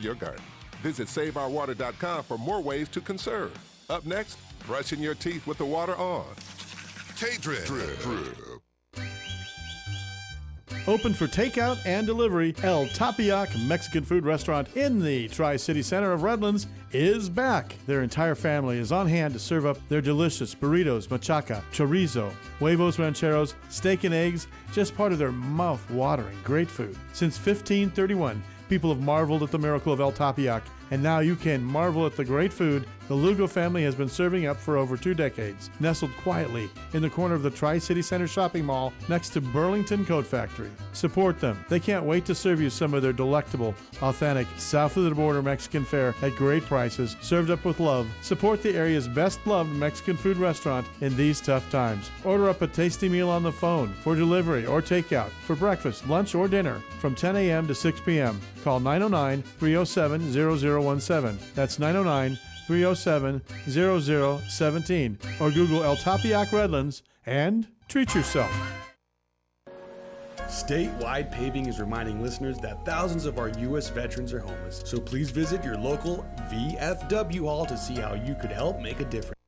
your garden. Visit SaveOurWater.com for more ways to conserve. Up next, brushing your teeth with the water on. K-Drip. Open for takeout and delivery, El Tapiac Mexican food restaurant in the Tri-City Center of Redlands is back. Their entire family is on hand to serve up their delicious burritos, machaca, chorizo, huevos rancheros, steak and eggs, just part of their mouth-watering great food. Since 1531, people have marveled at the miracle of El Tapiac, and now you can marvel at the great food the Lugo family has been serving up for over 2 decades, nestled quietly in the corner of the Tri-City Center shopping mall next to Burlington Coat Factory. Support them. They can't wait to serve you some of their delectable, authentic, south-of-the-border Mexican fare at great prices, served up with love. Support the area's best-loved Mexican food restaurant in these tough times. Order up a tasty meal on the phone for delivery or takeout for breakfast, lunch, or dinner from 10 a.m. to 6 p.m. Call 909-307-0017. That's 909-307-0017. Or Google El Tapiac Redlands and treat yourself. Statewide Paving is reminding listeners that thousands of our U.S. veterans are homeless. So please visit your local VFW hall to see how you could help make a difference.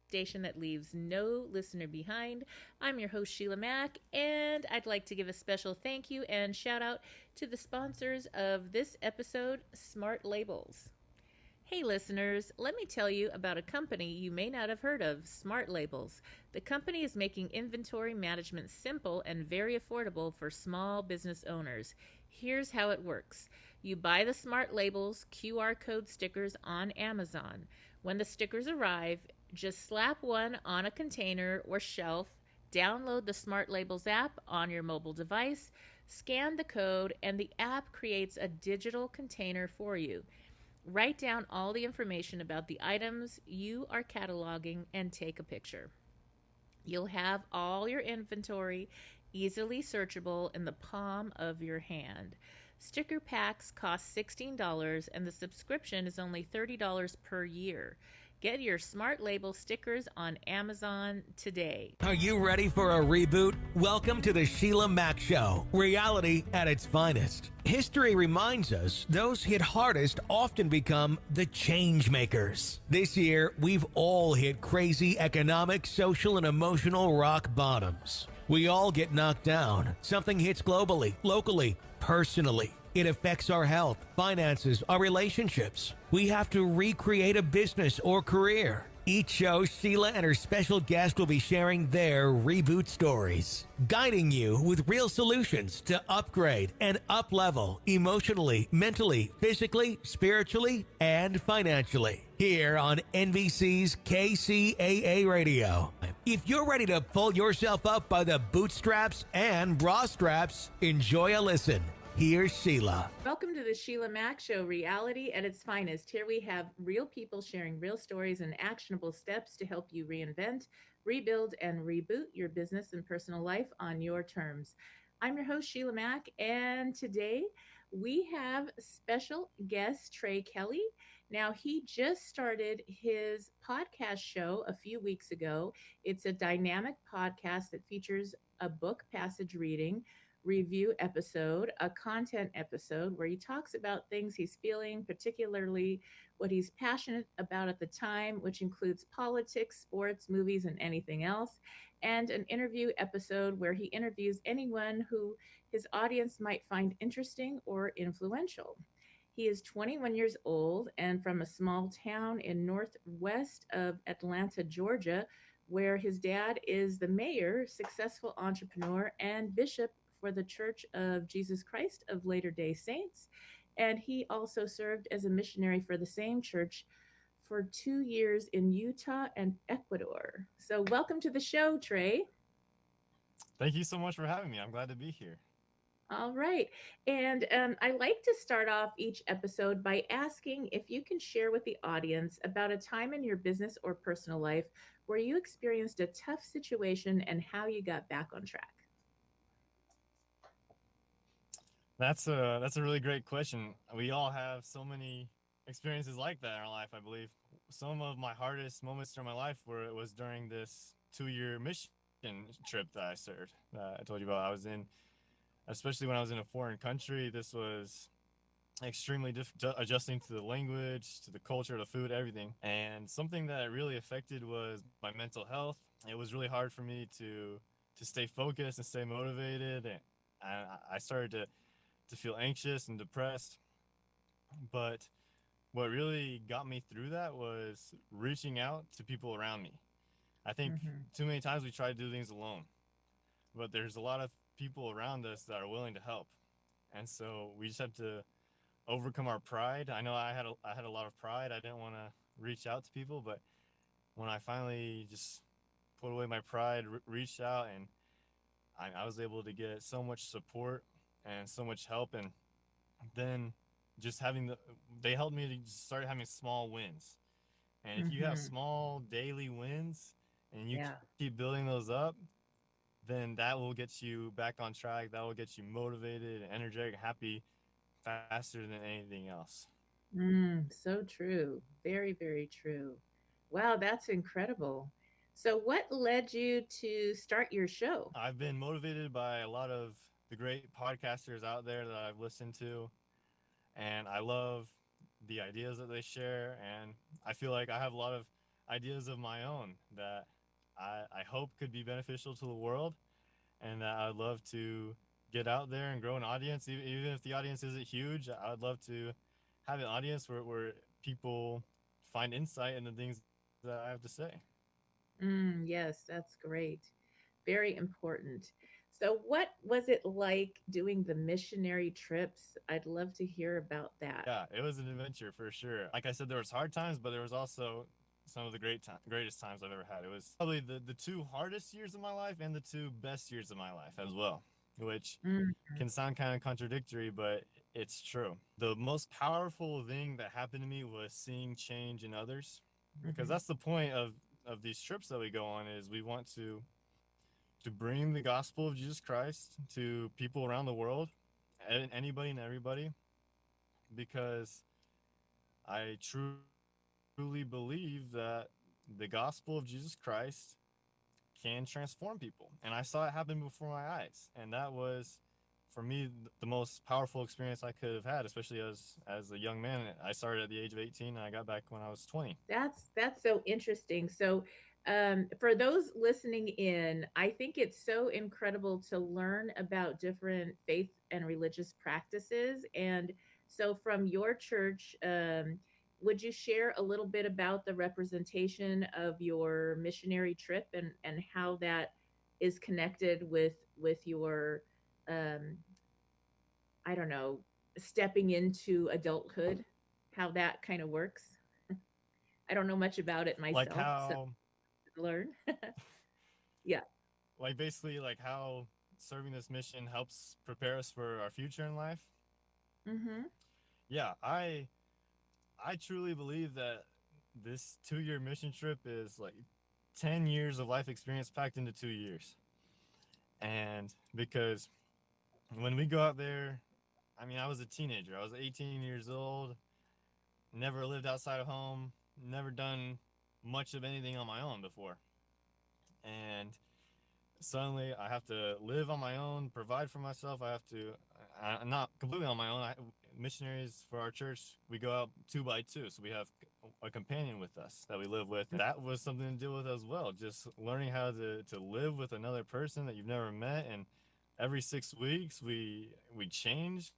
Station that leaves no listener behind. I'm your host, Sheila Mack, and I'd like to give a special thank you and shout out to the sponsors of this episode, Smart Labels. Hey listeners, let me tell you about a company you may not have heard of, Smart Labels. The company is making inventory management simple and very affordable for small business owners. Here's how it works. You buy the Smart Labels QR code stickers on Amazon. When the stickers arrive, just slap one on a container or shelf, download the Smart Labels app on your mobile device, scan the code, and the app creates a digital container for you. Write down all the information about the items you are cataloging and take a picture. You'll have all your inventory easily searchable in the palm of your hand. Sticker packs cost $16 and the subscription is only $30 per year. Get your Smart Label stickers on Amazon today. Are you ready for a reboot? Welcome to the Sheila Mack Show, reality at its finest. History reminds us those hit hardest often become the change makers. This year, we've all hit crazy economic, social, and emotional rock bottoms. We all get knocked down. Something hits globally, locally, personally. It affects our health, finances, our relationships. We have to recreate a business or career. Each show, Sheila and her special guest will be sharing their reboot stories, guiding you with real solutions to upgrade and up-level emotionally, mentally, physically, spiritually, and financially. Here on NBC's KCAA Radio. If you're ready to pull yourself up by the bootstraps and bra straps, enjoy a listen. Here's Sheila. Welcome to the Sheila Mack Show, reality at its finest. Here we have real people sharing real stories and actionable steps to help you reinvent, rebuild, and reboot your business and personal life on your terms. I'm your host, Sheila Mack, and today we have special guest Trey Kelly. Now, he just started his podcast show a few weeks ago. It's a dynamic podcast that features a book passage reading, review episode, a content episode where he talks about things he's feeling, particularly what he's passionate about at the time, which includes politics, sports, movies, and anything else, and an interview episode where he interviews anyone who his audience might find interesting or influential. He is 21 years old and from a small town in northwest of Atlanta, Georgia, where his dad is the mayor, successful entrepreneur, and bishop for the Church of Jesus Christ of Latter-day Saints. And he also served as a missionary for the same church for 2 years in Utah and Ecuador. So welcome to the show, Trey. Thank you so much for having me. I'm glad to be here. All right. And I like to start off each episode by asking if you can share with the audience about a time in your business or personal life where you experienced a tough situation and how you got back on track. That's a really great question. We all have so many experiences like that in our life, I believe. Some of my hardest moments during my life was during this 2-year mission trip that I served, that I told you about. Especially when I was in a foreign country, this was extremely adjusting to the language, to the culture, the food, everything. And something that really affected was my mental health. It was really hard for me to stay focused and stay motivated. And I started to feel anxious and depressed. But what really got me through that was reaching out to people around me. I think Mm-hmm. too many times we try to do things alone, but there's a lot of people around us that are willing to help. And so we just have to overcome our pride. I know I had a lot of pride. I didn't want to reach out to people, but when I finally just put away my pride, reached out, and I was able to get so much support and so much help. And then just having they helped me to start having small wins. And if you have Mm-hmm. small daily wins and you Yeah. keep building those up, then that will get you back on track. That will get you motivated, energetic, happy faster than anything else. So true. Very, very true. Wow, that's incredible. So, what led you to start your show? I've been motivated by a lot of the great podcasters out there that I've listened to, and I love the ideas that they share. And I feel like I have a lot of ideas of my own that I hope could be beneficial to the world, and that I'd love to get out there and grow an audience. Even if the audience isn't huge, I would love to have an audience where people find insight in the things that I have to say. Yes, that's great. Very important. So, what was it like doing the missionary trips? I'd love to hear about that. Yeah, it was an adventure for sure. Like I said, there was hard times, but there was also some of the greatest times I've ever had. It was probably the two hardest years of my life and the two best years of my life as well, which Mm-hmm. can sound kind of contradictory, but it's true. The most powerful thing that happened to me was seeing change in others, because Mm-hmm. that's the point of these trips that we go on, is we want to bring the gospel of Jesus Christ to people around the world, anybody and everybody, because I truly believe that the gospel of Jesus Christ can transform people. And I saw it happen before my eyes. And that was, for me, the most powerful experience I could have had, especially as a young man. I started at the age of 18 and I got back when I was 20. That's so interesting. So, for those listening in, I think it's so incredible to learn about different faith and religious practices. And so, from your church, would you share a little bit about the representation of your missionary trip and how that is connected with your, um, I don't know, stepping into adulthood? How that kind of works? I don't know much about it Like myself, so how, learn. Yeah. like basically, like how serving this mission helps prepare us for our future in life. Mm-hmm. Yeah, I truly believe that this 2 year mission trip is like 10 years of life experience packed into 2 years. And because when we go out there, I mean, I was a teenager. I was 18 years old, never lived outside of home, never done much of anything on my own before. And suddenly I have to live on my own, provide for myself. I'm not completely on my own. Missionaries for our church, we go out two by two. So we have a companion with us that we live with. That was something to deal with as well. Just learning how to live with another person that you've never met. And every 6 weeks, we change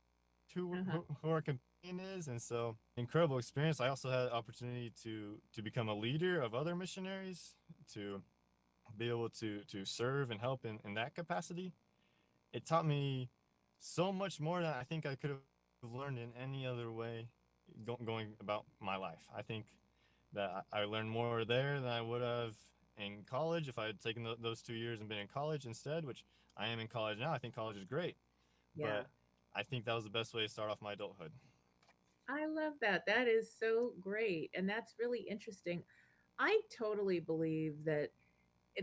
who Uh-huh. our companion is. And so incredible experience. I also had the opportunity to become a leader of other missionaries, to be able to serve and help in that capacity. It taught me so much more than I think I could have learned in any other way going about my life. I think that I learned more there than I would have in college if I had taken those 2 years and been in college instead, which I am in college now. I think college is great, Yeah. but I think that was the best way to start off my adulthood. I love that. That is so great. And that's really interesting. I totally believe that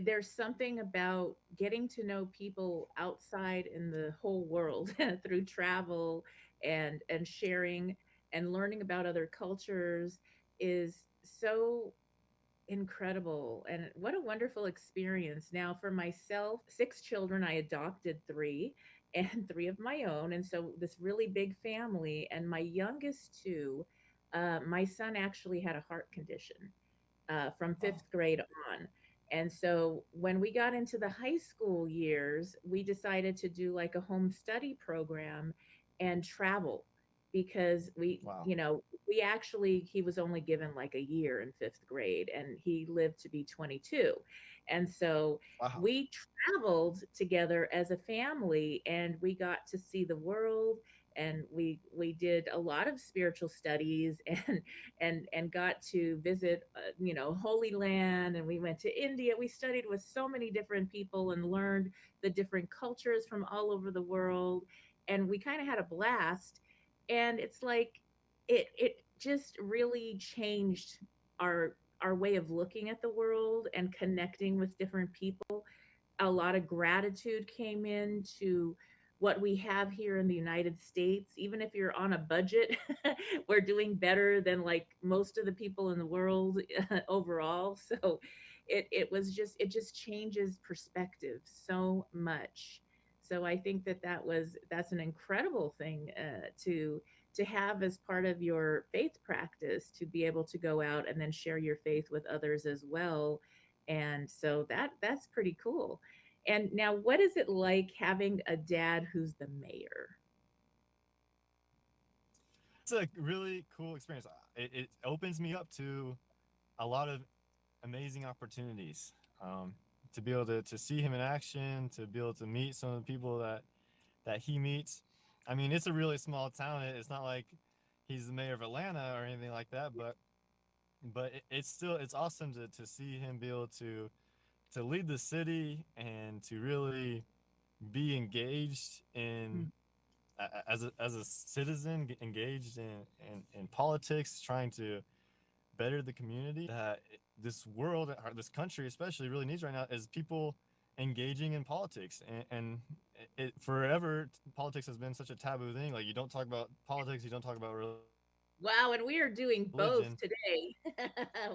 there's something about getting to know people outside in the whole world through travel and sharing and learning about other cultures is so incredible, and what a wonderful experience. Now, for myself, six children, I adopted three, and three of my own. And so this really big family. And my youngest two, my son actually had a heart condition from Wow. fifth grade on. And so when we got into the high school years, we decided to do like a home study program and travel because Wow. we actually, he was only given like a year in fifth grade and he lived to be 22. And so Wow. we traveled together as a family and we got to see the world, and we did a lot of spiritual studies and got to visit Holy Land, and we went to India. We studied with so many different people and learned the different cultures from all over the world, and we kind of had a blast. And it's like it just really changed our way of looking at the world and connecting with different people. A lot of gratitude came into what we have here in the United States. Even if you're on a budget, we're doing better than like most of the people in the world overall. So it just changes perspective so much. So I think that's an incredible thing to have as part of your faith practice, to be able to go out and then share your faith with others as well. And so that's pretty cool. And now, what is it like having a dad who's the mayor? It's a really cool experience. It opens me up to a lot of amazing opportunities. To be able to see him in action, to be able to meet some of the people that he meets. I mean, it's a really small town. It's not like he's the mayor of Atlanta or anything like that, but it's awesome to see him be able to lead the city and to really be engaged in Mm. as a citizen, engaged in politics, trying to better the community that this world, or this country especially, really needs right now is people engaging in politics. And it forever, politics has been such a taboo thing. Like, you don't talk about politics, you don't talk about Wow, and we are doing both religion. today.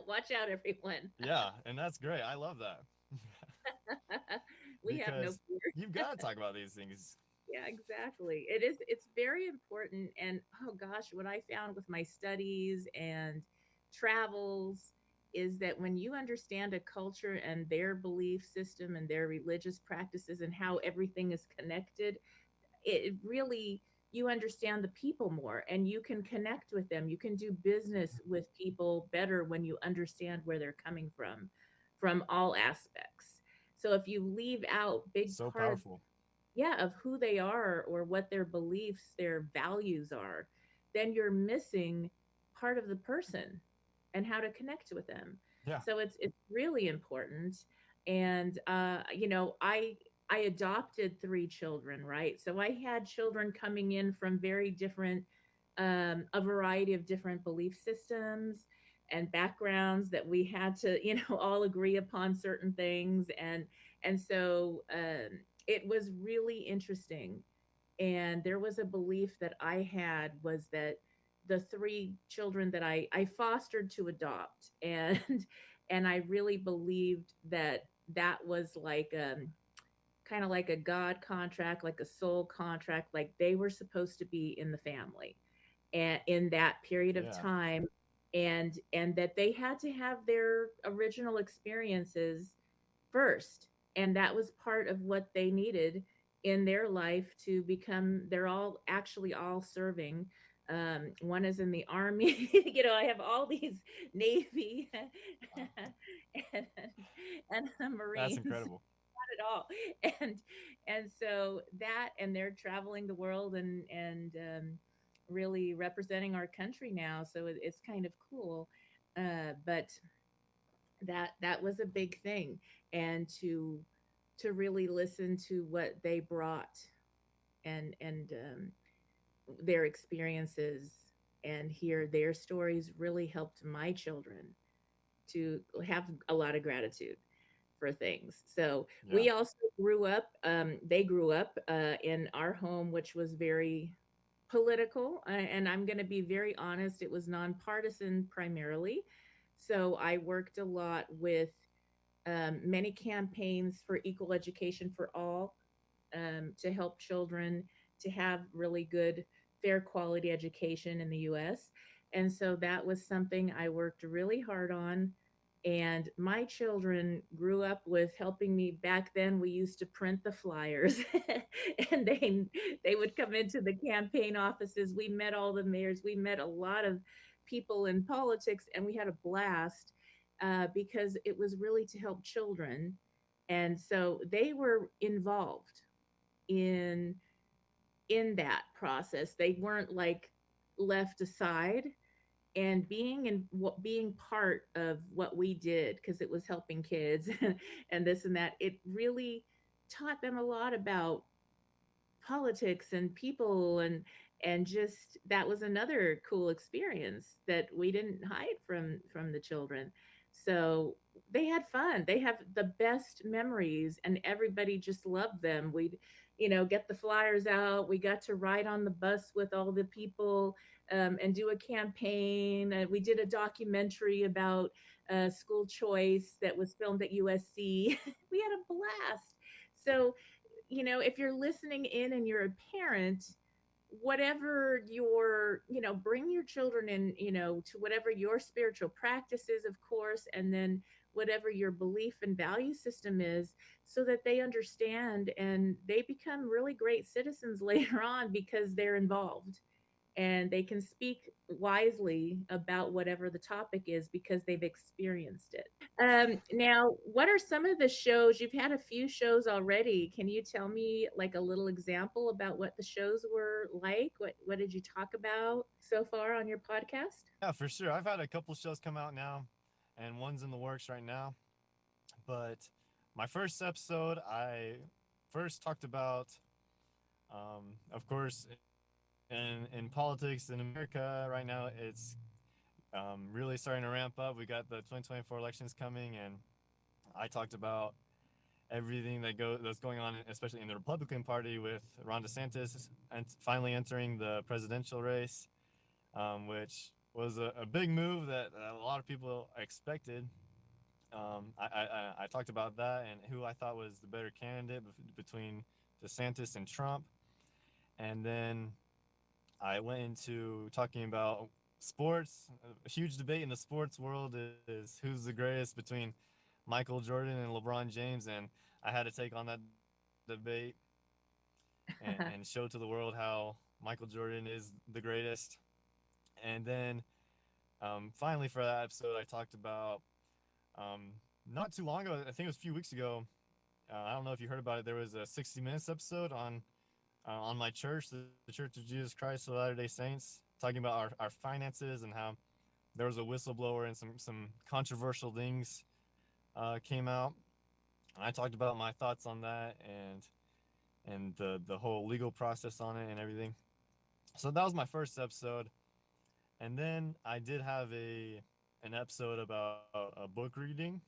Watch out, everyone. Yeah, and that's great. I love that. We have no Because fear. you've got to talk about these things. Yeah, exactly. It's very important. And oh gosh, what I found with my studies and travels is that when you understand a culture and their belief system and their religious practices and how everything is connected, it really, you understand the people more and you can connect with them. You can do business with people better when you understand where they're coming from all aspects. So if you leave out big So part of, powerful. yeah, of who they are or what their beliefs, their values are, then you're missing part of the person and how to connect with them. Yeah. So it's really important. And I adopted three children, right? So I had children coming in from very different, a variety of different belief systems and backgrounds that we had to, all agree upon certain things. And so it was really interesting. And there was a belief that I had was that the three children that I fostered to adopt, and and I really believed that that was like kind of like a God contract, like a soul contract, like they were supposed to be in the family and in that period of Yeah. time, and that they had to have their original experiences first, and that was part of what they needed in their life to become, they're all actually all serving. One is in the army. I have all these navy Wow. and, and That's marines incredible. at all. and and so that, and they're traveling the world and really representing our country now, so it's kind of cool. But that was a big thing, and to really listen to what they brought, and their experiences, and hear their stories really helped my children to have a lot of gratitude for things. So Yeah. we also grew up, they grew up in our home, which was very political. And I'm going to be very honest, it was nonpartisan primarily. So I worked a lot with many campaigns for equal education for all, to help children to have really good, fair quality education in the US. And so that was something I worked really hard on. And my children grew up with helping me. Back then we used to print the flyers and they would come into the campaign offices. We met all the mayors, we met a lot of people in politics, and we had a blast because it was really to help children. And so they were involved in that process. They weren't like left aside, and being part of what we did, because it was helping kids and this and that, it really taught them a lot about politics and people, and just that was another cool experience that we didn't hide from the children. So they had fun, they have the best memories, and everybody just loved them. We'd, get the flyers out, we got to ride on the bus with all the people, and do a campaign. We did a documentary about school choice that was filmed at USC. We had a blast. So if you're listening in and you're a parent, whatever your, bring your children in, to whatever your spiritual practice is, of course, and then whatever your belief and value system is, so that they understand and they become really great citizens later on, because they're involved and they can speak wisely about whatever the topic is because they've experienced it. Now, what are some of the shows? You've had a few shows already. Can you tell me like a little example about what the shows were like? What did you talk about so far on your podcast? Yeah, for sure. I've had a couple shows come out now, and one's in the works right now. But my first episode, I first talked about, of course, in politics in America right now, it's really starting to ramp up. We got the 2024 elections coming, and I talked about everything that's going on, especially in the Republican Party, with Ron DeSantis and finally entering the presidential race, which was a big move that a lot of people expected. I talked about that and who I thought was the better candidate between DeSantis and Trump. And then I went into talking about sports. A huge debate in the sports world is who's the greatest between Michael Jordan and LeBron James. And I had to take on that debate and show to the world how Michael Jordan is the greatest. And then finally, for that episode, I talked about not too long ago, I think it was a few weeks ago. I don't know if you heard about it. There was a 60 Minutes episode on my church, the Church of Jesus Christ of Latter-day Saints, talking about our finances and how there was a whistleblower and some controversial things came out. And I talked about my thoughts on that and the whole legal process on it and everything. So that was my first episode. And then I did have an episode about a book reading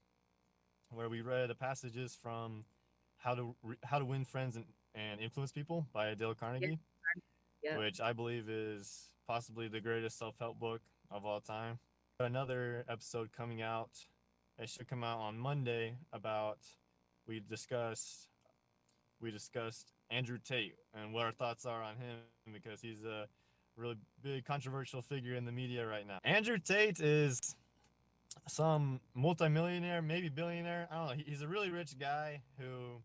where we read passages from How to Win Friends and Influence People by Dale Carnegie, Yeah. which I believe is possibly the greatest self-help book of all time. Another episode coming out, it should come out on Monday, about we discussed Andrew Tate and what our thoughts are on him, because he's a really big controversial figure in the media right now. Andrew Tate is some multimillionaire, maybe billionaire. I don't know. He's a really rich guy who's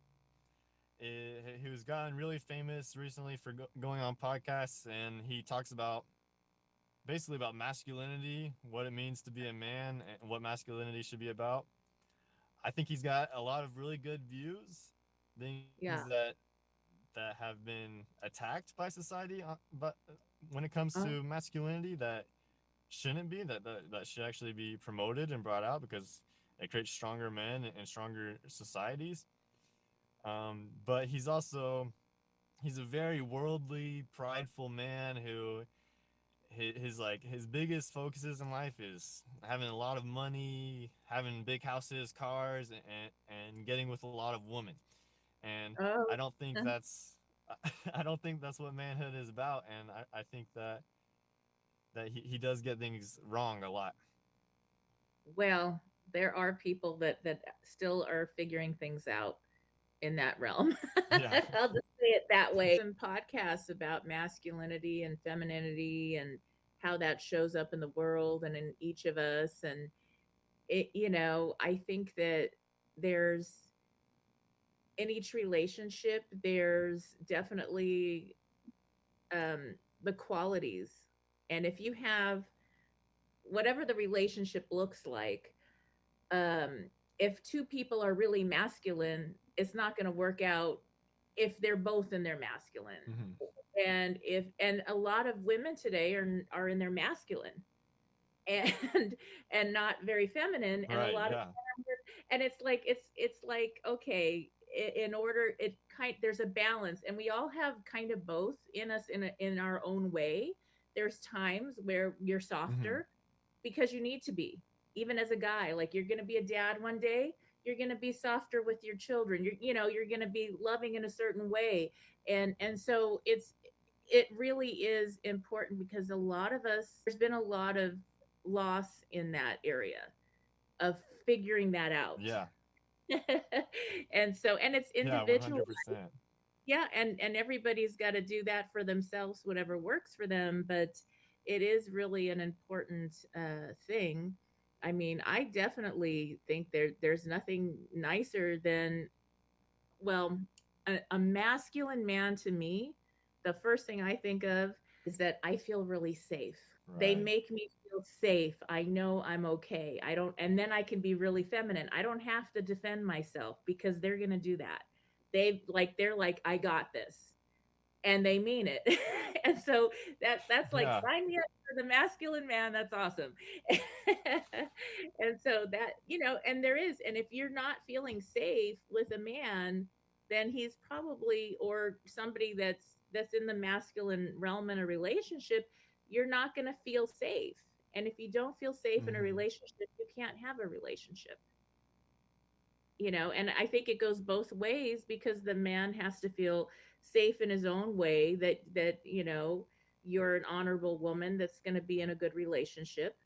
gotten really famous recently for going on podcasts, and he talks about basically about masculinity, what it means to be a man, and what masculinity should be about. I think he's got a lot of really good views, things Yeah. that have been attacked by society, but when it comes Uh, to masculinity, that shouldn't be, that should actually be promoted and brought out, because it creates stronger men and stronger societies. But he's a very worldly, prideful man who his biggest focuses in life is having a lot of money, having big houses, cars, and getting with a lot of women. And oh, I don't think uh, that's I don't think that's what manhood is about. And I think that he does get things wrong a lot. well, there are people that still are figuring things out. in that realm. Yeah. I'll just say it that way. Some podcasts about masculinity and femininity and how that shows up in the world and in each of us. And I think that there's in each relationship, there's definitely the qualities. And if you have whatever the relationship looks like, um, if two people are really masculine, it's not going to work out if they're both in their masculine. Hmm. And a lot of women today are in their masculine and and not very feminine, and a Right. lot of Yeah. and it's like, okay, in order, it kind there's a balance, and we all have kind of both in us in our own way. There's times where you're Hmm. softer because you need to be, even as a guy. Like, you're going to be a dad one day, you're going to be softer with your children, you're going to be loving in a certain way. And so it really is important, because a lot of us, there's been a lot of loss in that area of figuring that out. Yeah. And it's Yeah. individual. 100%. Yeah, and everybody's got to do that for themselves, whatever works for them. But it is really an important thing. I mean, I definitely think there's nothing nicer than, well, a masculine man. To me, the first thing I think of is that I feel really safe. They Right. make me feel safe. I know I'm okay. I don't, and then I can be really feminine. I don't have to defend myself, because they're going to do that. They're like, I got this. And they mean it. And so that's like, Yeah. sign me up for the masculine man. That's awesome. And so that, and there is, and if you're not feeling safe with a man, then he's probably, or somebody that's in the masculine realm in a relationship, you're not going to feel safe. And if you don't feel safe in a Hmm. relationship, you can't have a relationship. And I think it goes both ways, because the man has to feel safe in his own way, that you're an honorable woman that's going to be in a good relationship.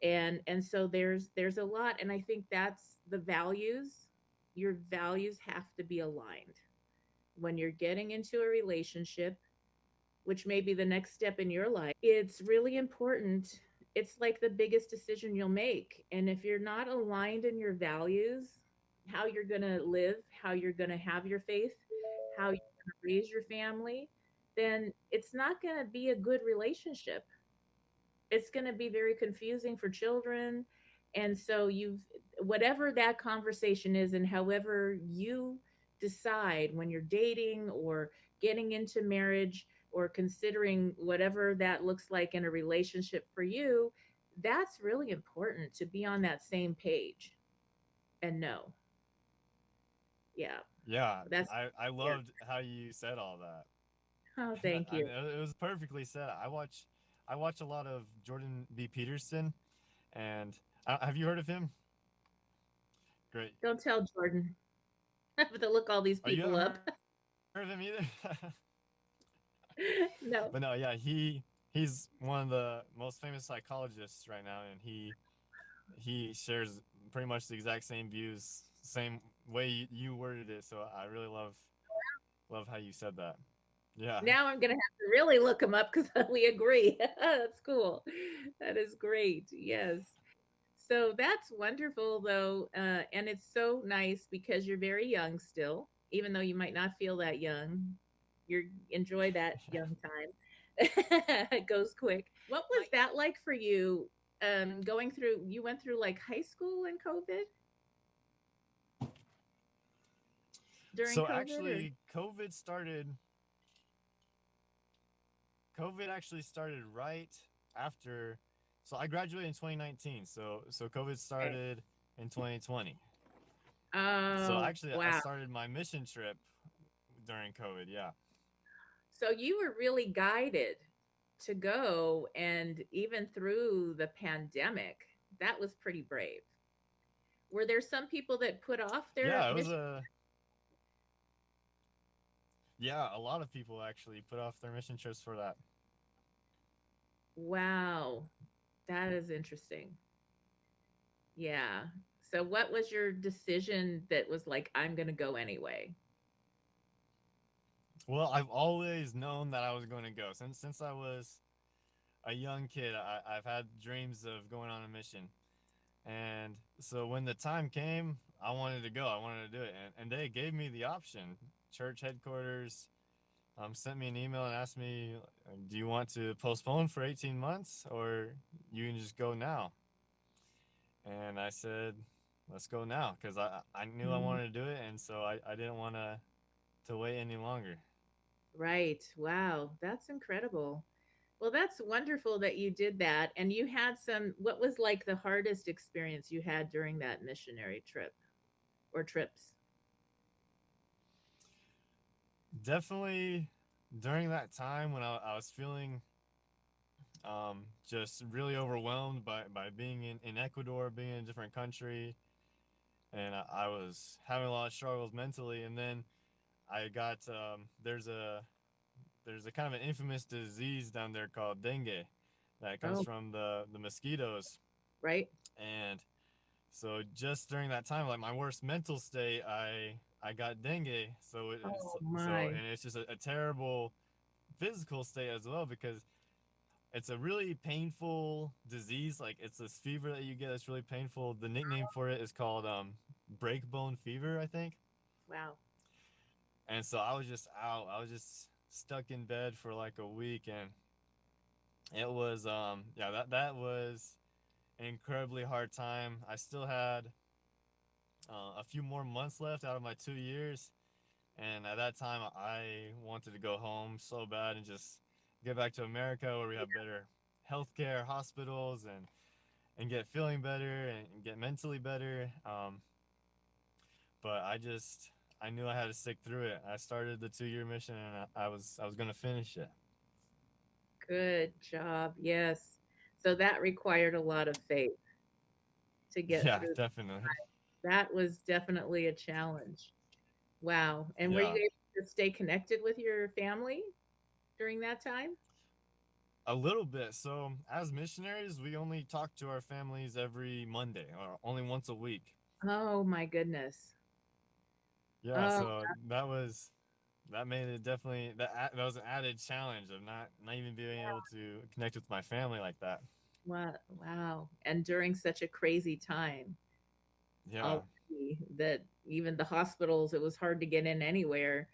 And so there's a lot, and I think that's the values. Your values have to be aligned when you're getting into a relationship, which may be the next step in your life. It's really important. It's like the biggest decision you'll make. And if you're not aligned in your values, how you're going to live, how you're going to have your faith, how you're going to raise your family, then it's not going to be a good relationship. It's going to be very confusing for children. And so whatever that conversation is, and however you decide when you're dating or getting into marriage, or considering whatever that looks like in a relationship for you, that's really important, to be on that same page and know. Yeah, Yeah. that's, I yeah. loved how you said all that. Oh, thank I you. know it was perfectly said. I watch a lot of Jordan B. Peterson, and have you heard of him? Great. Don't tell Jordan. I have to look all these Oh, you people haven't up. heard of him either? No. But no, yeah, he's one of the most famous psychologists right now, and he shares pretty much the exact same views, same way you worded it. So I really love how you said that. Yeah. Now I'm gonna have to really look them up, because we agree. That's cool. That is great. Yes. So that's wonderful, though, and it's so nice, because you're very young still, even though you might not feel that young. You enjoy that young time. It goes quick. What was that like for you? Going through, you went through like high school and COVID, during So COVID, or actually, COVID actually started right after. So I graduated in 2019. So COVID okay. started in 2020. So Oh, actually, I wow. started my mission trip during COVID. Yeah. So you were really guided to go, and even through the pandemic, that was pretty brave. Were there some people that put off their Yeah, it was mission? a yeah, a lot of people actually put off their mission trips for that. Wow, that is interesting. Yeah. So what was your decision that was like, I'm going to go anyway? Well, I've always known that I was going to go since I was a young kid. I've had dreams of going on a mission, and so when the time came, I wanted to go. I wanted to do it, and they gave me the option. Church headquarters sent me an email and asked me, "Do you want to postpone for 18 months, or you can just go now?" And I said, "Let's go now," because I knew I Mm, wanted to do it, and so I didn't want to wait any longer. right. Wow. That's incredible. Well, that's wonderful that you did that. And you had what was like the hardest experience you had during that missionary trip or trips? Definitely during that time when I was feeling just really overwhelmed by being in Ecuador, being in a different country, and I was having a lot of struggles mentally. And then I got there's a kind of an infamous disease down there called dengue that comes Oh, from the mosquitoes. right. And so just during that time, like my worst mental state, I got dengue. Oh, So my. and it's just a terrible physical state as well, because it's a really painful disease. Like it's this fever that you get that's really painful. The nickname for it is called break bone fever, I think. Wow. And so I was just out. I was just stuck in bed for like a week, and it was yeah, that was an incredibly hard time. I still had a few more months left out of my 2 years, and at that time I wanted to go home so bad and just get back to America where we have better healthcare, hospitals, and get feeling better and get mentally better. But I knew I had to stick through it. I started the 2 year mission, and I was gonna finish it. Good job. Yes. So that required a lot of faith to get Yeah, through. definitely. That was definitely a challenge. Wow. And were you Yeah, able to stay connected with your family during that time? a little bit. So as missionaries, we only talk to our families every Monday, or only once a week. Oh my goodness. Yeah, Oh, so that made it definitely that was an added challenge of not even being able to connect with my family like that. wow. Wow. And during such a crazy time Yeah, already that even the hospitals, it was hard to get in anywhere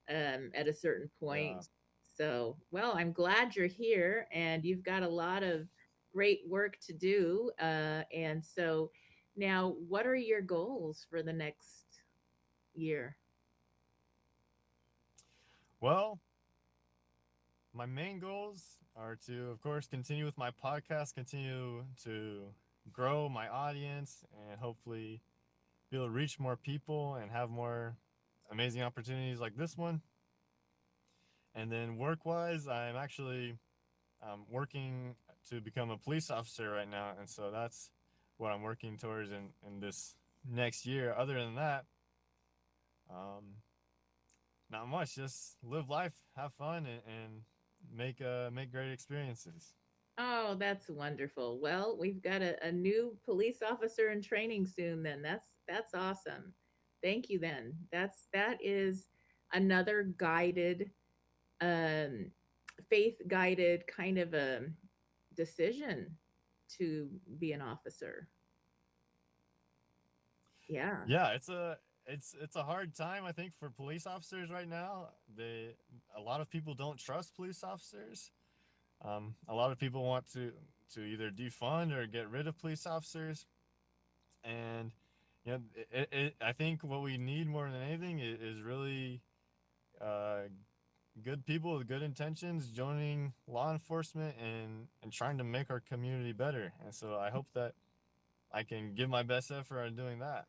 at a certain yeah. point. So, well, I'm glad you're here and you've got a lot of great work to do. And so now, what are your goals for the next year? Well, my main goals are to, of course, continue with my podcast, continue to grow my audience, and hopefully be able to reach more people and have more amazing opportunities like this one. And then work wise, I'm actually working to become a police officer right now. And so that's what I'm working towards in this next year. Other than that, um, not much. Just live life, have fun, and make great experiences. Oh, that's wonderful. Well, we've got a new police officer in training soon then. That's awesome. Thank you then. That is another guided um faith guided kind of a decision to be an officer. Yeah. Yeah, it's a hard time, I think, for police officers right now. A lot of people don't trust police officers. A lot of people want to either defund or get rid of police officers, and I think what we need more than anything is really uh, good people with good intentions joining law enforcement and trying to make our community better. And so I hope that I can give my best effort on doing that.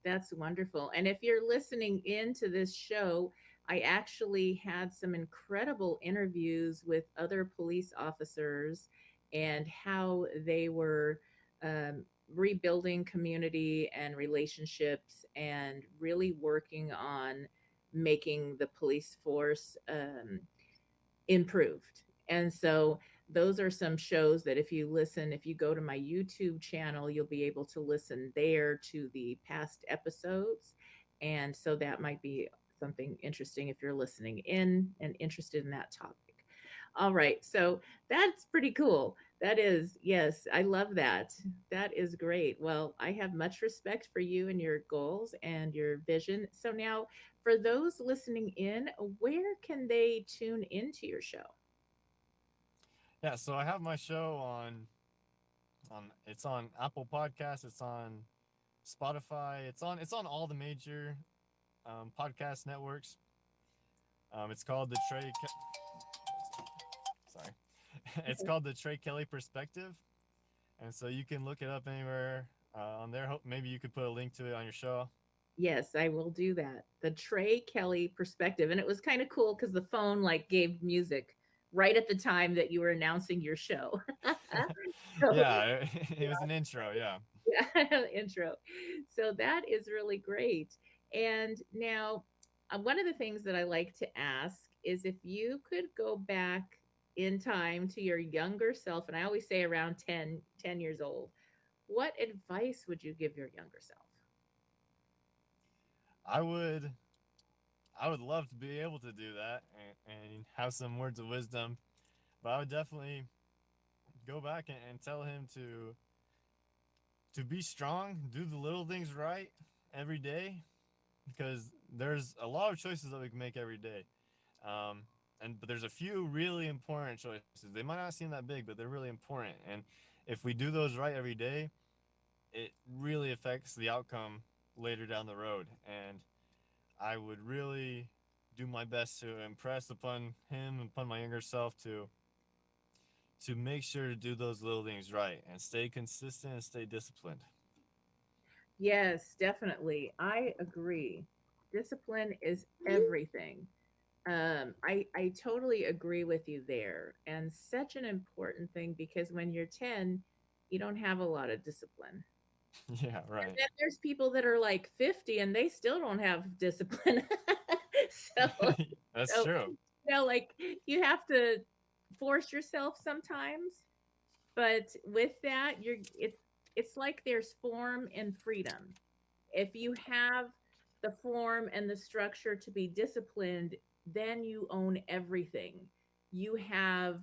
That's wonderful. And if you're listening into this show, I actually had some incredible interviews with other police officers and how they were rebuilding community and relationships and really working on making the police force improved. And so those are some shows that if you go to my YouTube channel, you'll be able to listen there to the past episodes. And so that might be something interesting if you're listening in and interested in that topic. All right. So that's pretty cool. That is, yes, I love that. That is great. Well, I have much respect for you and your goals and your vision. So now, for those listening in, where can they tune into your show? Yeah, so I have my show on it's on Apple Podcasts, it's on Spotify, it's on all the major podcast networks. It's called the sorry, it's called the Trey Kelly Perspective, and so you can look it up anywhere on there. Hope maybe you could put a link to it on your show. Yes, I will do that. The Trey Kelly perspective. And it was kind of cool because the phone like gave music right at the time that you were announcing your show. So, Yeah, it was an intro. Yeah. yeah, intro. So that is really great. And now, one of the things that I like to ask is if you could go back in time to your younger self, and I always say around 10 years old, what advice would you give your younger self? I would I would love to be able to do that and have some words of wisdom, but I would definitely go back and tell him to be strong, do the little things right every day, because there's a lot of choices that we can make every day. Um, but there's a few really important choices. They might not seem that big, but they're really important. And if we do those right every day, it really affects the outcome later down the road. And I would really do my best to impress upon him and upon my younger self to make sure to do those little things right and stay consistent and stay disciplined. Yes, definitely. I agree. Discipline is everything. I totally agree with you there. And such an important thing because when you're 10, you don't have a lot of discipline. Yeah, And right. then there's people that are like 50 and they still don't have discipline. so, That's so, true. like you have to force yourself sometimes, but with that, it's like there's form and freedom. If you have the form and the structure to be disciplined, then you own everything. You have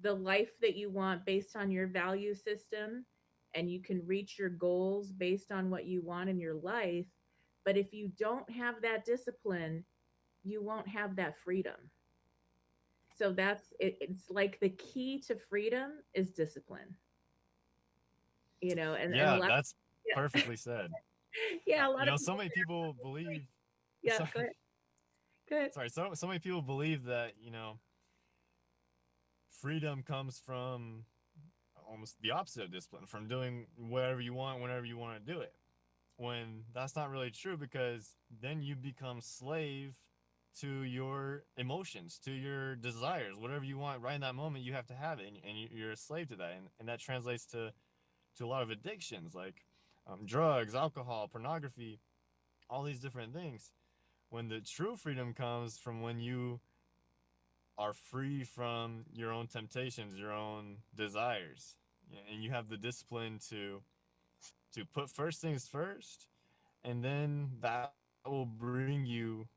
the life that you want based on your value system, and you can reach your goals based on what you want in your life. But if you don't have that discipline, you won't have that freedom. So that's it, it's like the key to freedom is discipline, and a Yeah, lot. that's Yeah. perfectly said. Yeah, a lot of So people many say, people believe. yeah, Sorry, go ahead. Go ahead. sorry. So many people believe that freedom comes from almost the opposite of discipline, from doing whatever you want whenever you want to do it. When that's not really true, because then you become slave to your emotions, to your desires, whatever you want right in that moment. You have to have it, and you're a slave to that, and that translates to a lot of addictions like drugs, alcohol, pornography, all these different things. When the true freedom comes from when you are free from your own temptations, your own desires, and you have the discipline to put first things first, and then that will bring you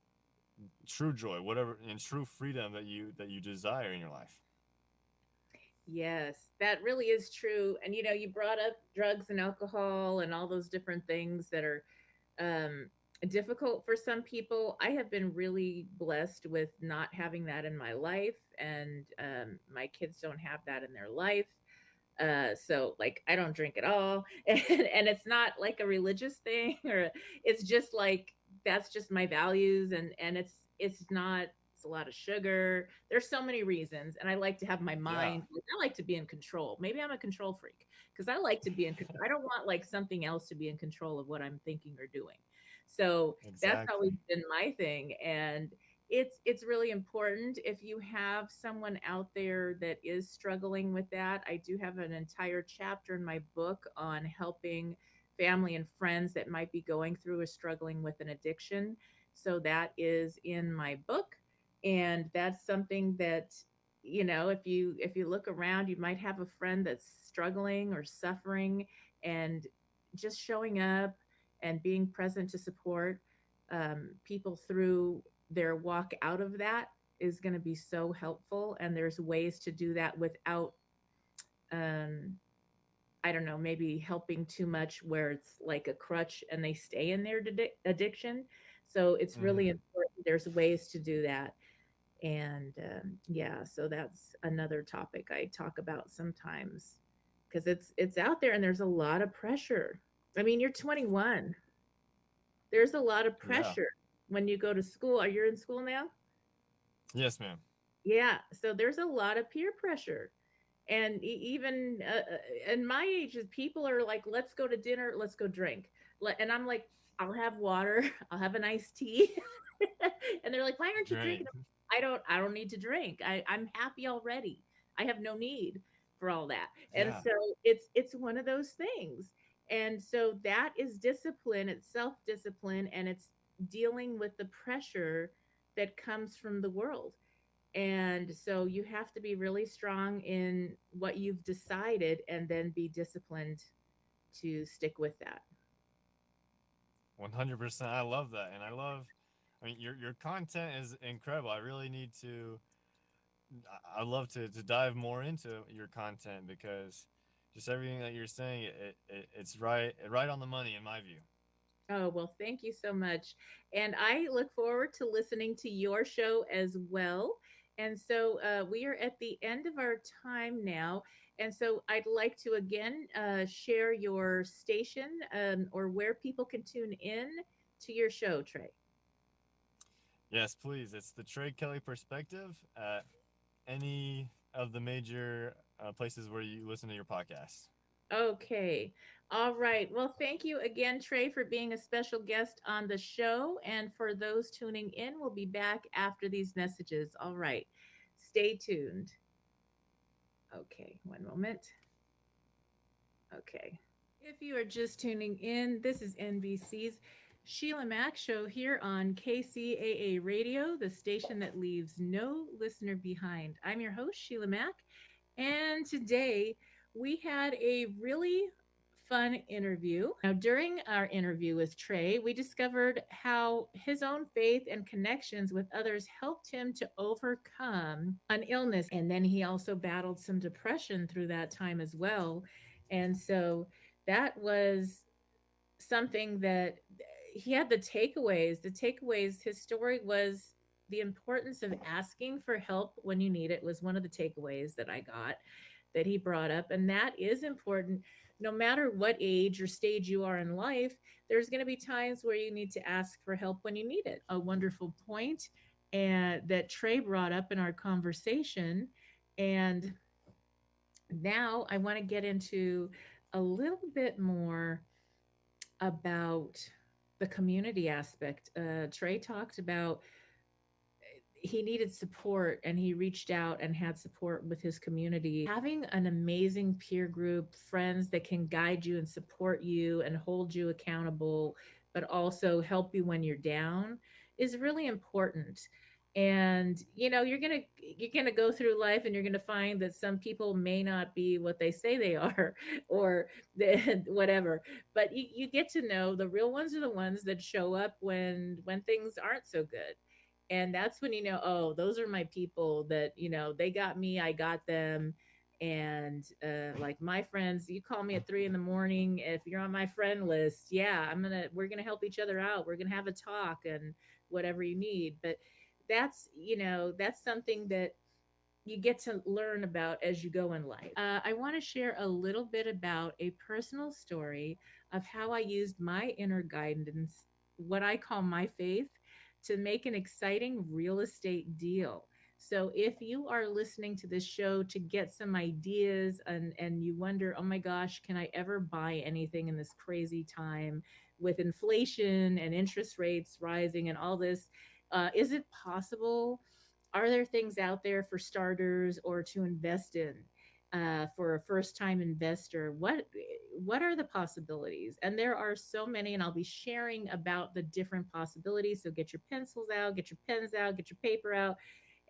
true joy, whatever, and true freedom that you desire in your life. Yes, that really is true. And you brought up drugs and alcohol and all those different things that are um, difficult for some people. I have been really blessed with not having that in my life, and my kids don't have that in their life. So like I don't drink at all, and it's not like a religious thing, or it's just like that's just my values, and it's not. It's a lot of sugar. There's so many reasons, and I like to have my Yeah, mind. Like, I like to be in control. Maybe I'm a control freak because I like to be in control. I don't want like something else to be in control of what I'm thinking or doing. So that's always exactly. been my thing, and it's really important if you have someone out there that is struggling with that. I do have an entire chapter in my book on helping family and friends that might be going through or struggling with an addiction. So that is in my book, and that's something that if you look around, you might have a friend that's struggling or suffering, and just showing up and being present to support people through their walk out of that is going to be so helpful. And there's ways to do that without, um, I don't know, maybe helping too much where it's like a crutch and they stay in their addiction. So it's really Hmm. important. There's ways to do that. And yeah, so that's another topic I talk about sometimes because it's out there and there's a lot of pressure. I mean, you're 21. There's a lot of Yeah. pressure when you go to school. Are you in school now? Yes, ma'am. Yeah, so there's a lot of peer pressure. And even in my ages, people are like, let's go to dinner, let's go drink. And I'm like, I'll have water, I'll have an iced tea. And they're like, why aren't you Right. drinking? I don't need to drink. I'm happy already. I have no need for all that. And Yeah. so it's one of those things. And so that is discipline, it's self-discipline, and it's dealing with the pressure that comes from the world. And so you have to be really strong in what you've decided and then be disciplined to stick with that. 100%. I love that. And I love, I mean, your content is incredible. I really need to, I'd love to dive more into your content because just everything that you're saying, it's right on the money in my view. Oh, well, thank you so much. And I look forward to listening to your show as well. And so we are at the end of our time now. And so I'd like to again share your station or where people can tune in to your show, Trey. Yes, please. It's the Trey Kelly perspective at any of the major places where you listen to your podcast. Okay. All right. Well, thank you again, Trey, for being a special guest on the show. And for those tuning in, we'll be back after these messages. All right. Stay tuned. Okay. One moment. Okay. If you are just tuning in, this is NBC's Sheila Mack Show here on KCAA Radio, the station that leaves no listener behind. I'm your host, Sheila Mack, and today we had a really fun interview. Now, during our interview with Trey, we discovered how his own faith and connections with others helped him to overcome an illness. And then he also battled some depression through that time as well. And so that was something that he had the takeaways. The takeaways, his story was the importance of asking for help when you need it, was one of the takeaways that I got that he brought up. And that is important. No matter what age or stage you are in life, there's going to be times where you need to ask for help when you need it. A wonderful point and that Trey brought up in our conversation. And now I want to get into a little bit more about the community aspect. Trey talked about he needed support and he reached out and had support with his community. Having an amazing peer group, friends that can guide you and support you and hold you accountable, but also help you when you're down is really important. And you're gonna go through life and you're gonna find that some people may not be what they say they are or whatever, but you get to know the real ones are the ones that show up when things aren't so good. And that's when you know, oh, those are my people that they got me, I got them. And like my friends, you call me at 3 in the morning if you're on my friend list. Yeah, we're gonna help each other out, we're gonna have a talk and whatever you need. But that's something that you get to learn about as you go in life. I want to share a little bit about a personal story of how I used my inner guidance, what I call my faith, to make an exciting real estate deal. So if you are listening to this show to get some ideas and you wonder, oh my gosh, can I ever buy anything in this crazy time with inflation and interest rates rising and all this? Is it possible? Are there things out there for starters or to invest in for a first time investor? What are the possibilities? And there are so many, and I'll be sharing about the different possibilities. So get your pencils out, get your pens out, get your paper out,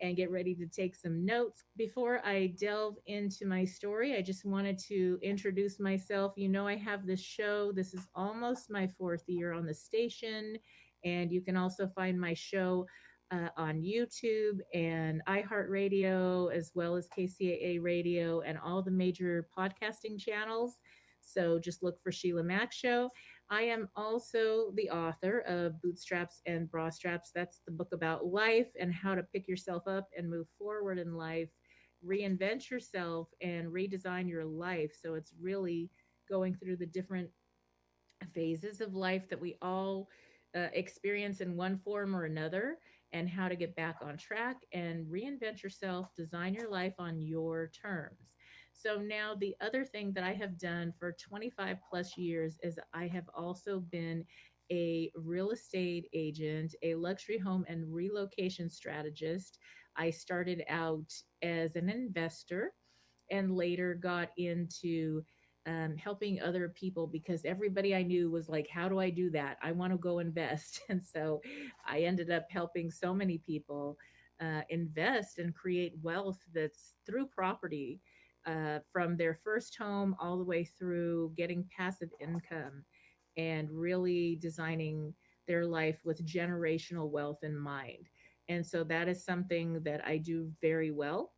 and get ready to take some notes. Before I delve into my story, I just wanted to introduce myself. I have this show. This is almost my fourth year on the station, and you can also find my show on YouTube and iHeartRadio, as well as KCAA Radio and all the major podcasting channels. So just look for Sheila Mack Show. I am also the author of Bootstraps and Bra Straps. That's the book about life and how to pick yourself up and move forward in life, reinvent yourself, and redesign your life. So it's really going through the different phases of life that we all experience in one form or another, and how to get back on track and reinvent yourself, design your life on your terms. So, now the other thing that I have done for 25 plus years is I have also been a real estate agent, a luxury home and relocation strategist. I started out as an investor and later got into helping other people because everybody I knew was like, how do I do that? I want to go invest. And so I ended up helping so many people invest and create wealth that's through property, from their first home all the way through getting passive income and really designing their life with generational wealth in mind. And so that is something that I do very well.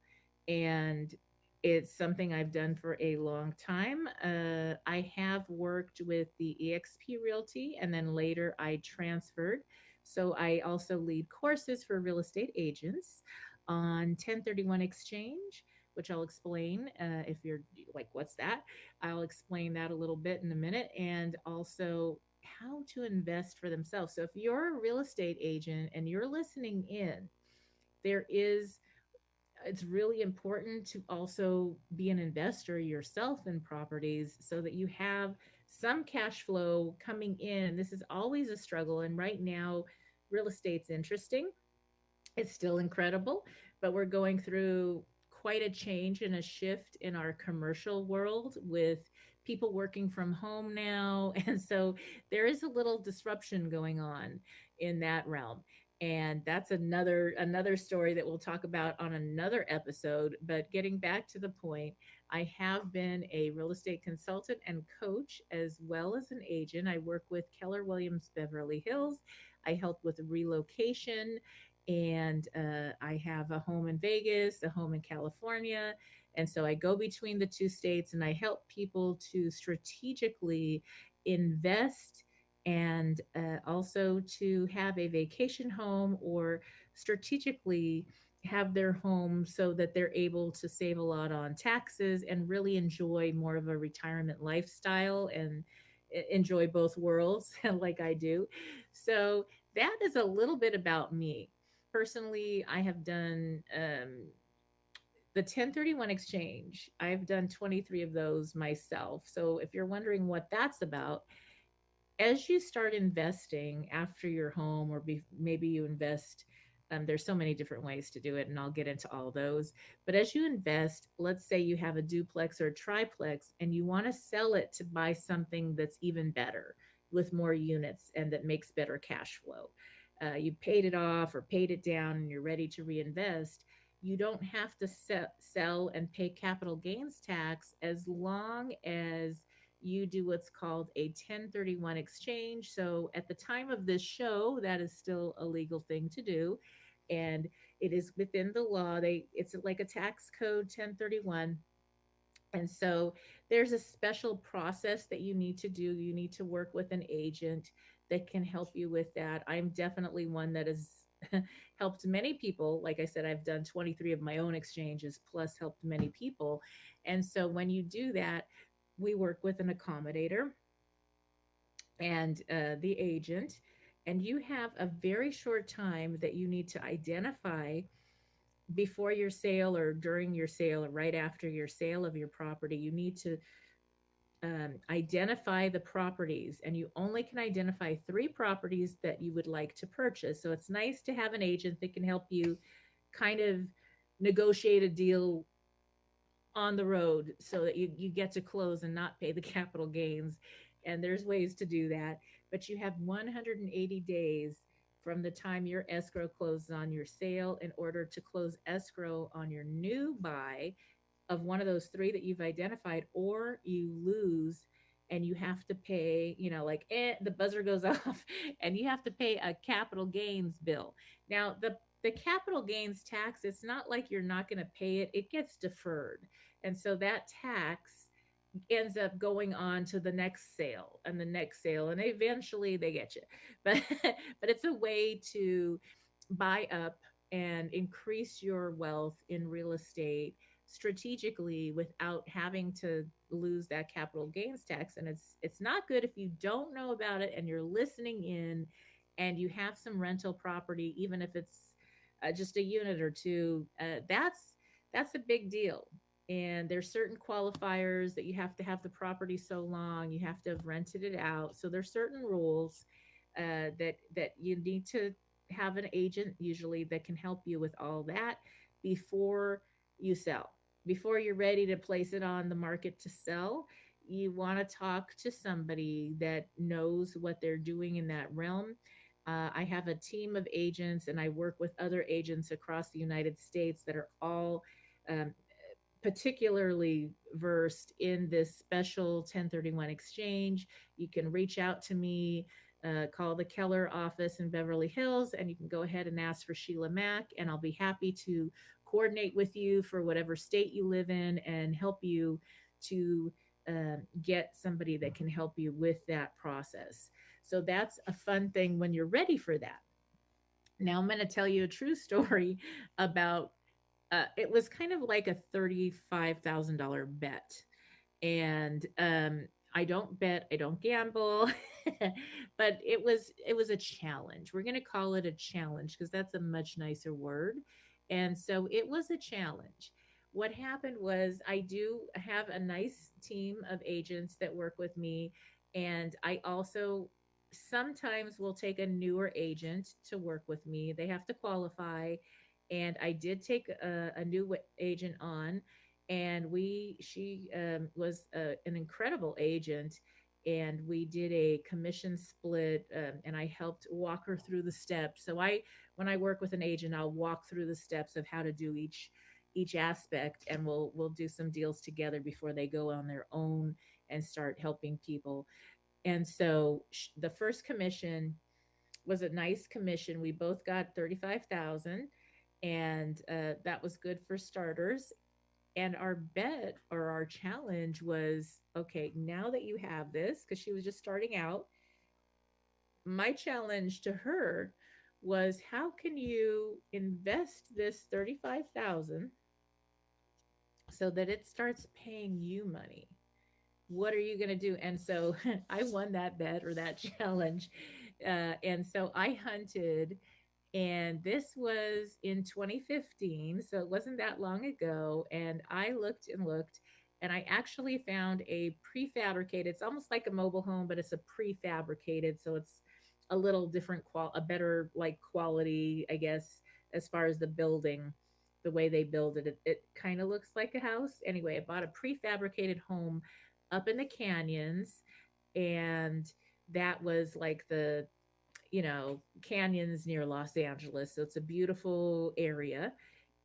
And it's something I've done for a long time. I have worked with the EXP Realty, and then later I transferred. So I also lead courses for real estate agents on 1031 exchange, which I'll explain if you're like, what's that? I'll explain that a little bit in a minute, and also how to invest for themselves. So if you're a real estate agent and you're listening in, there is it's really important to also be an investor yourself in properties so that you have some cash flow coming in. This is always a struggle. And right now, real estate's interesting. It's still incredible, but we're going through quite a change and a shift in our commercial world with people working from home now. And so there is a little disruption going on in that realm. And that's another story that we'll talk about on another episode. But getting back to the point, I have been a real estate consultant and coach as well as an agent. I work with Keller Williams Beverly Hills. I help with relocation, and I have a home in Vegas, a home in California. And so I go between the two states and I help people to strategically invest and also to have a vacation home or strategically have their home so that they're able to save a lot on taxes and really enjoy more of a retirement lifestyle and enjoy both worlds like I do. So that is a little bit about me. Personally, I have done the 1031 exchange. I've done 23 of those myself. So if you're wondering what that's about, as you start investing after your home, or maybe you invest, there's so many different ways to do it, and I'll get into all those. But as you invest, let's say you have a duplex or a triplex and you want to sell it to buy something that's even better with more units and that makes better cash flow. You paid it off or paid it down and you're ready to reinvest. You don't have to sell and pay capital gains tax as long as you do what's called a 1031 exchange. So at the time of this show, that is still a legal thing to do. And it is within the law. It's like a tax code 1031. And so there's a special process that you need to do. You need to work with an agent that can help you with that. I'm definitely one that has helped many people. Like I said, I've done 23 of my own exchanges, plus helped many people. And so when you do that, we work with an accommodator and the agent, and you have a very short time that you need to identify before your sale or during your sale or right after your sale of your property. You need to identify the properties, and you only can identify 3 properties that you would like to purchase. So it's nice to have an agent that can help you kind of negotiate a deal on the road so that you get to close and not pay the capital gains. And there's ways to do that. But you have 180 days from the time your escrow closes on your sale in order to close escrow on your new buy of one of those 3 that you've identified, or you lose and you have to pay, like the buzzer goes off, and you have to pay a capital gains bill. Now, the capital gains tax, it's not like you're not going to pay it, it gets deferred. And so that tax ends up going on to the next sale and the next sale, and eventually they get you. But but it's a way to buy up and increase your wealth in real estate strategically without having to lose that capital gains tax. And it's not good if you don't know about it and you're listening in and you have some rental property, even if it's just a unit or two. That's a big deal. And there's certain qualifiers that you have to have the property so long, you have to have rented it out. So there's certain rules that you need to have an agent usually that can help you with all that before you sell. Before you're ready to place it on the market to sell, you want to talk to somebody that knows what they're doing in that realm. I have a team of agents, and I work with other agents across the United States that are all um, particularly versed in this special 1031 exchange. You can reach out to me, call the Keller office in Beverly Hills, and you can go ahead and ask for Sheila Mack, and I'll be happy to coordinate with you for whatever state you live in and help you to get somebody that can help you with that process. So that's a fun thing when you're ready for that. Now, I'm going to tell you a true story about it was kind of like a $35,000 bet. And I don't bet, I don't gamble, but it was a challenge. We're going to call it a challenge because that's a much nicer word. And so it was a challenge. What happened was I do have a nice team of agents that work with me, and I also sometimes will take a newer agent to work with me. They have to qualify, and I did take a new agent on, and she was an incredible agent, and we did a commission split, and I helped walk her through the steps. So when I work with an agent, I'll walk through the steps of how to do each aspect, and we'll do some deals together before they go on their own and start helping people. And so the first commission was a nice commission. We both got 35,000, and that was good for starters. And our bet or our challenge was, okay, now that you have this, because she was just starting out, my challenge to her was, how can you invest this 35,000 so that it starts paying you money? What are you going to do? And so I won that bet or that challenge. And so I hunted, and this was in 2015. So it wasn't that long ago. And I looked and looked, and I actually found a prefabricated, it's almost like a mobile home, but it's a prefabricated. So it's a little different, a better like quality, I guess, as far as the building, the way they build it. It kind of looks like a house. Anyway, I bought a prefabricated home up in the canyons, and that was like the canyons near Los Angeles. So it's a beautiful area.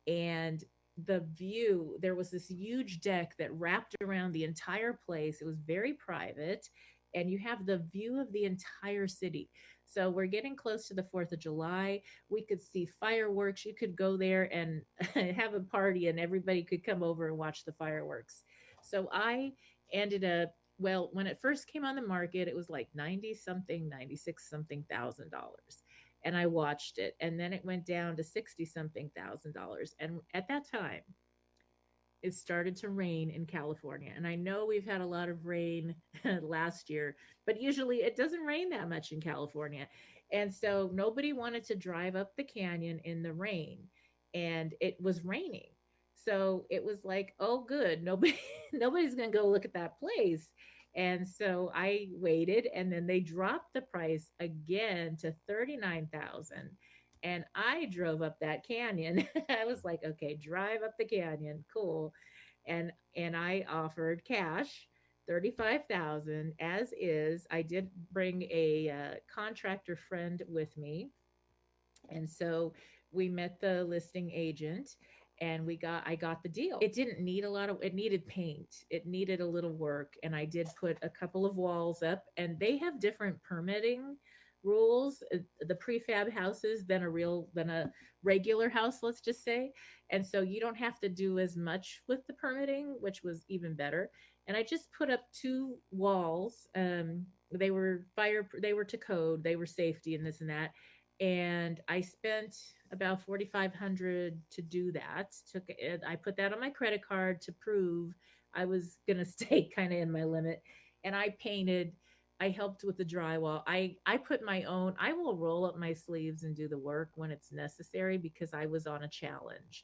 And the view, there was this huge deck that wrapped around the entire place. It was very private, and you have the view of the entire city. So we're getting close to the 4th of July. We could see fireworks. You could go there and have a party, and everybody could come over and watch the fireworks. So I ended up, well, when it first came on the market, it was like 90 something, 96 something $1,000. And I watched it. And then it went down to 60 something $1,000. And at that time, it started to rain in California. And I know we've had a lot of rain last year, but usually it doesn't rain that much in California. And so nobody wanted to drive up the canyon in the rain, and it was raining. So it was like, oh, good. Nobody's going to go look at that place. And so I waited, and then they dropped the price again to 39,000. And I drove up that canyon. I was like, okay, drive up the canyon, cool. And I offered cash 35,000 as is. I did bring a contractor friend with me, and so we met the listing agent, and I got the deal. It didn't need it needed paint. It needed a little work, and I did put a couple of walls up, and they have different permitting rules, the prefab houses than a regular house, let's just say. And so you don't have to do as much with the permitting, which was even better. And I just put up two walls. They were to code, they were safety and this and that. And I spent about 4,500 to do that. I put that on my credit card to prove I was going to stay kind of in my limit. And I helped with the drywall. I put my own, I will roll up my sleeves and do the work when it's necessary because I was on a challenge.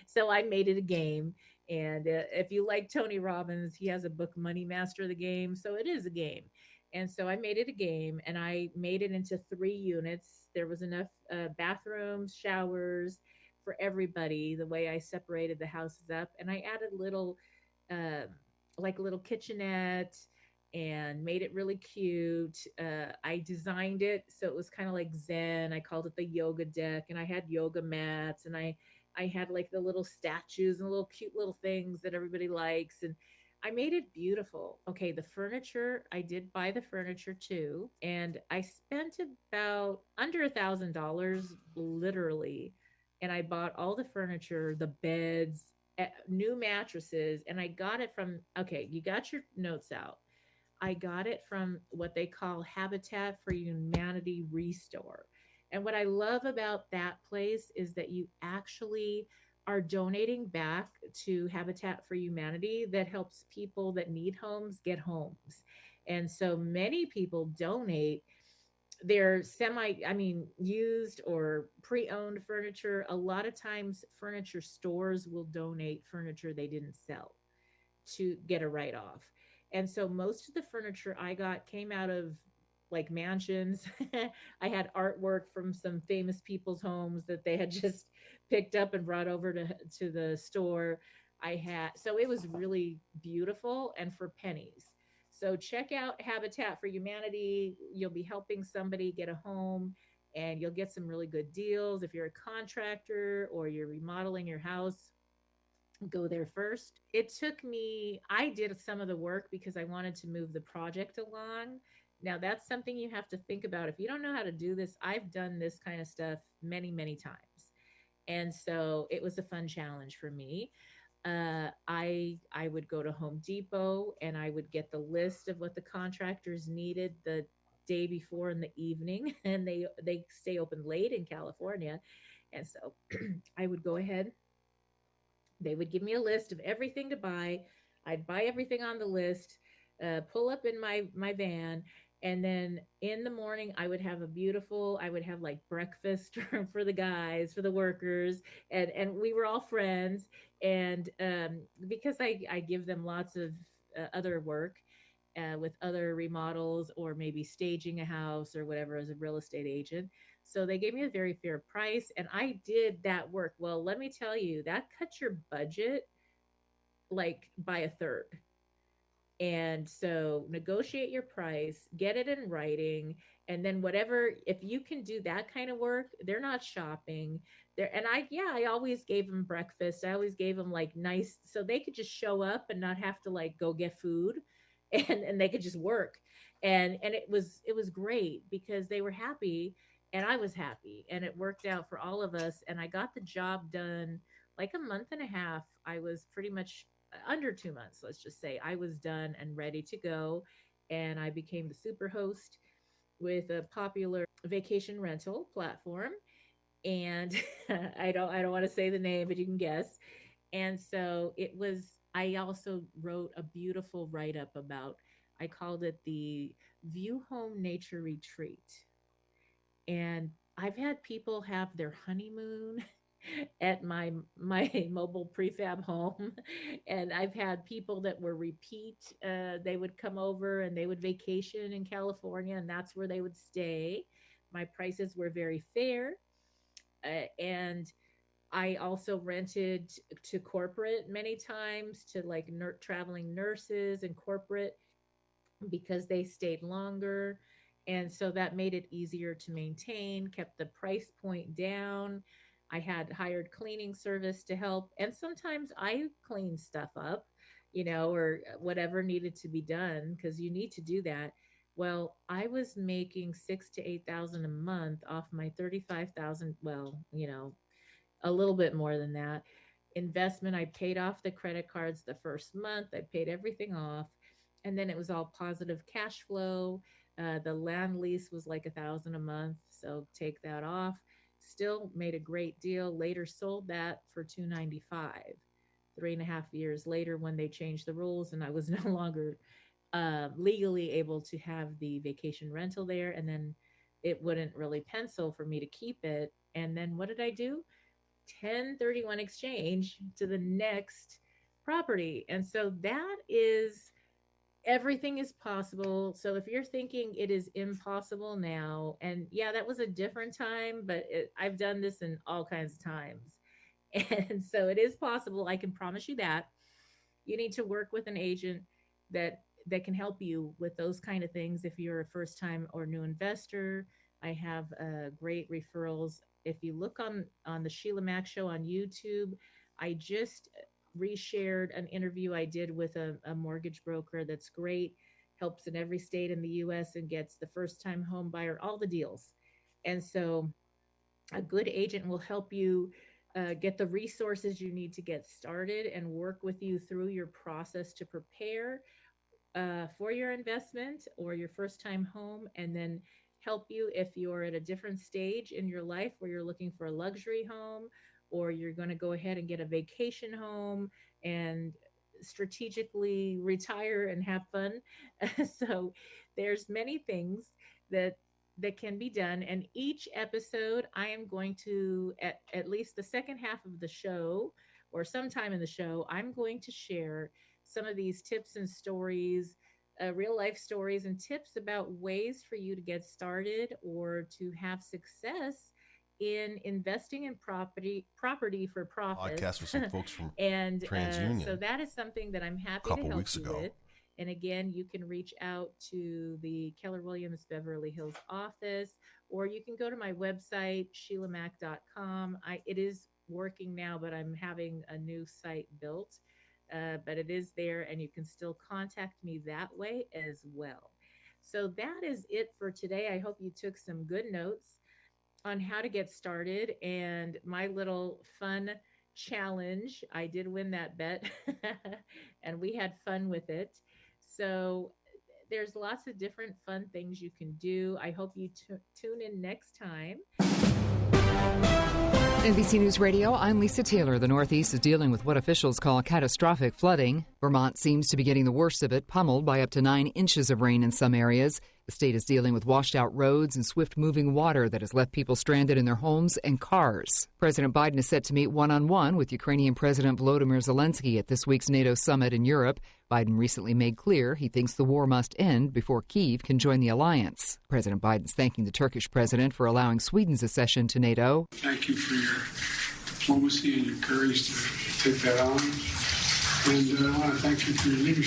So I made it a game. And if you like Tony Robbins, he has a book, Money Master the Game. So it is a game. And so I made it a game, and I made it into 3 units. There was enough bathrooms, showers for everybody, the way I separated the houses up. And I added uh, like a little kitchenette and made it really cute. I designed it so it was kind of like Zen. I called it the yoga deck, and I had yoga mats, and I had like the little statues and little cute little things that everybody likes, and I made it beautiful. Okay, the furniture, I did buy the furniture too, and I spent about under $1,000 literally, and I bought all the furniture, the beds, new mattresses, and I got it from, okay, you got your notes out. I got it from what they call Habitat for Humanity Restore. And what I love about that place is that you actually are donating back to Habitat for Humanity that helps people that need homes get homes. And so many people donate their used or pre-owned furniture. A lot of times furniture stores will donate furniture they didn't sell to get a write off. And so most of the furniture I got came out of like mansions. I had artwork from some famous people's homes that they had just picked up and brought over to the store. So it was really beautiful and for pennies. So check out Habitat for Humanity. You'll be helping somebody get a home, and you'll get some really good deals. If you're a contractor or you're remodeling your house, go there first. I did some of the work because I wanted to move the project along. Now, that's something you have to think about. If you don't know how to do this, I've done this kind of stuff many, many times. And so it was a fun challenge for me. I would go to Home Depot and I would get the list of what the contractors needed the day before in the evening, and they stay open late in California. And so I would go ahead, they would give me a list of everything to buy. I'd buy everything on the list, pull up in my van, and then in the morning I would have like breakfast for the guys, for the workers, and we were all friends. And because I give them lots of other work. With other remodels or maybe staging a house or whatever as a real estate agent. So they gave me a very fair price, and I did that work. Well, let me tell you, that cuts your budget like by a third. And so negotiate your price, get it in writing, and then whatever, if you can do that kind of work, they're not shopping. And I always gave them breakfast. I always gave them like nice, so they could just show up and not have to like go get food and they could just work. And it was great because they were happy and I was happy, and it worked out for all of us. And I got the job done like a month and a half. I was pretty much under 2 months, let's just say. I was done and ready to go. And I became the super host with a popular vacation rental platform. And I don't want to say the name, but you can guess. And so I also wrote a beautiful write up about, I called it the View Home Nature Retreat. And I've had people have their honeymoon at my mobile prefab home, and I've had people that were repeat. They would come over and they would vacation in California, and that's where they would stay. My prices were very fair, and I also rented to corporate many times, to like traveling nurses and corporate, because they stayed longer. And so that made it easier to maintain, kept the price point down. I had hired cleaning service to help, and sometimes I cleaned stuff up, or whatever needed to be done because you need to do that. Well, I was making 6 to 8 thousand a month off my 35,000. Well, a little bit more than that investment. I paid off the credit cards the first month. I paid everything off, and then it was all positive cash flow. The land lease was like 1,000 a month, so take that off. Still made a great deal. Later sold that for 295. 3.5 years later, when they changed the rules, and I was no longer legally able to have the vacation rental there, and then it wouldn't really pencil for me to keep it. And then what did I do? 1031 exchange to the next property. And so that is, everything is possible. So if you're thinking it is impossible now, and yeah, that was a different time, but I've done this in all kinds of times. And so it is possible. I can promise you that. You need to work with an agent that can help you with those kind of things. If you're a first time or new investor, I have great referrals. If you look on the Sheila Mack Show on YouTube, I just reshared an interview I did with a mortgage broker that's great, helps in every state in the U.S. and gets the first time home buyer all the deals. And so a good agent will help you get the resources you need to get started and work with you through your process to prepare for your investment or your first time home, and then help you if you're at a different stage in your life where you're looking for a luxury home, or you're going to go ahead and get a vacation home and strategically retire and have fun. So there's many things that can be done. And each episode, I am going to, at least the second half of the show or sometime in the show, I'm going to share some of these tips and stories, real life stories and tips about ways for you to get started or to have success in investing in property for profit. Podcast with some folks from and TransUnion. So that is something that I'm happy to help you with. And again, you can reach out to the Keller Williams Beverly Hills office, or you can go to my website, SheilaMack.com. It is working now, but I'm having a new site built. But it is there, and you can still contact me that way as well. So that is it for today. I hope you took some good notes on how to get started, and my little fun challenge. I did win that bet, and we had fun with it. So there's lots of different fun things you can do. I hope you tune in next time. NBC News Radio, I'm Lisa Taylor. The Northeast is dealing with what officials call catastrophic flooding. Vermont seems to be getting the worst of it, pummeled by up to 9 inches of rain in some areas. The state is dealing with washed-out roads and swift-moving water that has left people stranded in their homes and cars. President Biden is set to meet one-on-one with Ukrainian President Volodymyr Zelensky at this week's NATO summit in Europe. Biden recently made clear he thinks the war must end before Kyiv can join the alliance. President Biden's thanking the Turkish president for allowing Sweden's accession to NATO. Thank you for your diplomacy and your courage to take that on. And I want to thank you for your leadership.